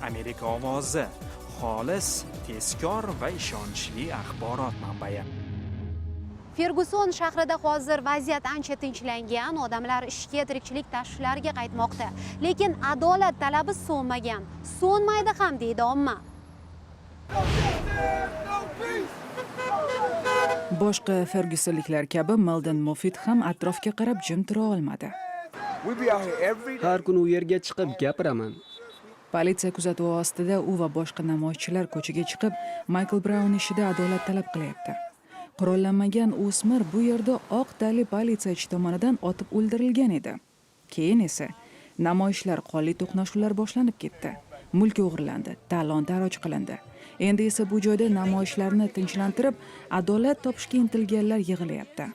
Amerika ovozi, xolis, tezkor va ishonchli axborot manbai. Ferguson shahrida hozir vaziyat ancha tinchlangan, odamlar ishga, tirikchilik tashvishlariga qaytmoqda. Lekin adolat talabi so'nmagan, so'nmaydi ham deydi omma. Boshqa Fergusonliklar kabi Melden Moffitt ham atrofga qarab jim tura olmadi. Har kuni u yerga chiqib gapiraman. Politsiya kuzatuvi ostida u va boshqa namoyishchilar ko'chaga chiqib, Michael Brown ishida adolat talab qilyapti. Qurollanmagan o'smir bu yerda oq tali politsiyachi tomonidan otib o'ldirilgan edi. Keyin esa namoyishlar, qonli to'qnashuvlar boshlanib ketdi. Mulk o'g'irlandi, talon-taroj qilindi. Endi esa bu joyda namoyishlarni tinchlantirib, adolat topishga intilganlar yig'ilyapti.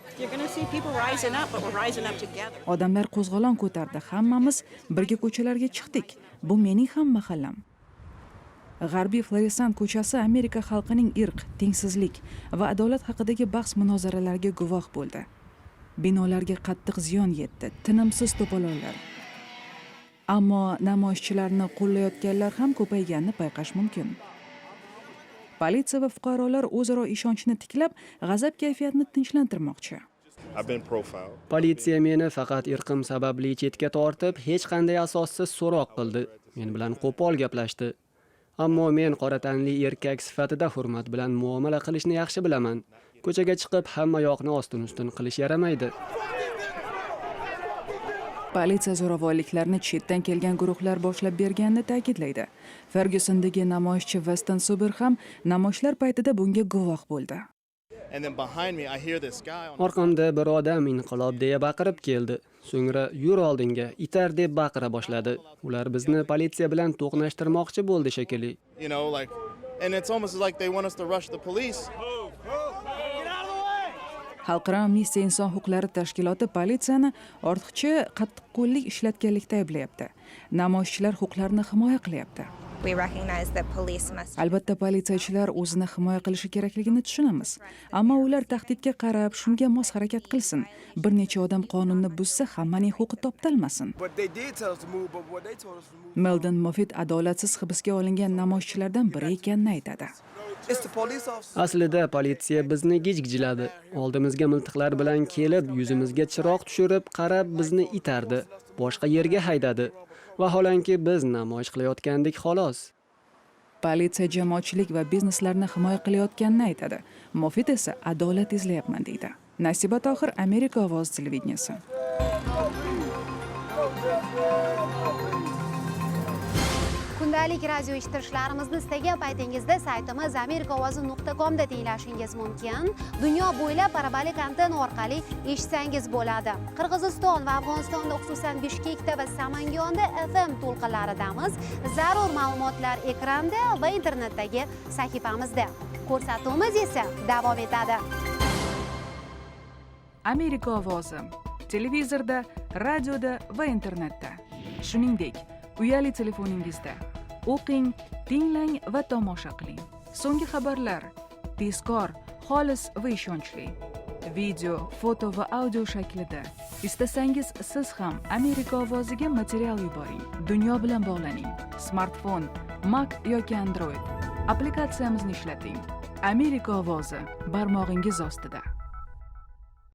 Odamlar qo'zg'olon ko'tardi, hammamiz birga ko'chalarga chiqdik. Bu mening ham mahallam. G'arbiy Florissant ko'chasi Amerika xalqining irq, tengsizlik va adolat haqidagi bahs-munozaralarga guvoh bo'ldi. Binolarga qattiq ziyon yetdi, tinimsiz to'polonlar. Ammo namoyishchilarni qo'llayotganlar ham ko'payganini payqash mumkin. Politsiya va fuqarolar o'zaro ishonchni tiklab, g'azab kayfiyatini tinchlantirmoqchi. Politsiya meni faqat irqim sababli chetga tortib, hech qanday asossiz so'roq qildi. Men bilan qo'pol gaplashdi. Ammo men qora tanli erkak sifatida hurmat bilan muomala qilishni yaxshi bilaman. Ko'chaga chiqib hamma yoqni ostin-ustin qilish yaramaydi. Politsiya zo'ravonliklarni chetdan kelgan guruhlar boshlab berganini ta'kidlaydi. Fergusondagi namoyishchi Weston Suber ham namoyishlar paytida bunga guvoh bo'ldi. Orqamda bir odam inqilob deya baqirib keldi. So'ngra yur oldinga, itar deb baqira boshladi. Ular bizni politsiya bilan to'qnashtirmoqchi bo'ldi shekilli. Xalqaro Amnistiya inson huquqlari tashkiloti politsiyani ortiqcha qattiqqo'llik ishlatganlikda ayblayapti. Namoyishchilar huquqlarini himoya qilyapti. Albatta, politsiyachilar o'zini himoya qilishi kerakligini tushunamiz. Ammo ular tahdidga qarab, shunga mos harakat qilsin. Bir necha odam qonunni buzsa, hammaning huquqi toptalmasin. Melden Moffitt adolatsiz hibsga olingan namoyishchilardan biri ekanini aytadi. Aslida politsiya bizni gijgijladi. Oldimizga miltiqlar bilan kelib, yuzimizga chiroq tushirib, qarab bizni itardi. Boshqa yerga haydadi. Vaholanki biz namoyish qilayotgandik xolos. Politsiya jamoatchilik va bizneslarni himoya qilayotganini aytadi. Moffitt esa adolat izlayapman deydi. Nasiba Tohir, Amerika ovozi televideniyasi. Kundalik radio eshittirishlarimizni istagan paytingizda saytimiz amerikaovozi.com da tinglashingiz mumkin. Dunyo bo'ylab parabolic antenna orqali eshitsangiz bo'ladi. Qirg'iziston va Afg'onistonda, xususan Bishkekda va Samangonda FM to'lqinlaridamiz. Zarur ma'lumotlar ekranda va internetdagi sahifamizda. Ko'rsatuvimiz esa davom etadi. Amerika ovozi televizorda, radioda va internetda. Shuningdek, uyali telefoningizda o'qing, tinglang va tomosha qiling. So'nggi xabarlar tezkor, xolis va ishonchli. Video, foto va audio shaklida. Istasangiz siz ham Amerika ovoziga material yuboring. Dunyo bilan bog'laning. Smartfon, Mac yoki Android applikatsiyamizni ishlating. Amerika ovozi barmog'ingiz ostida.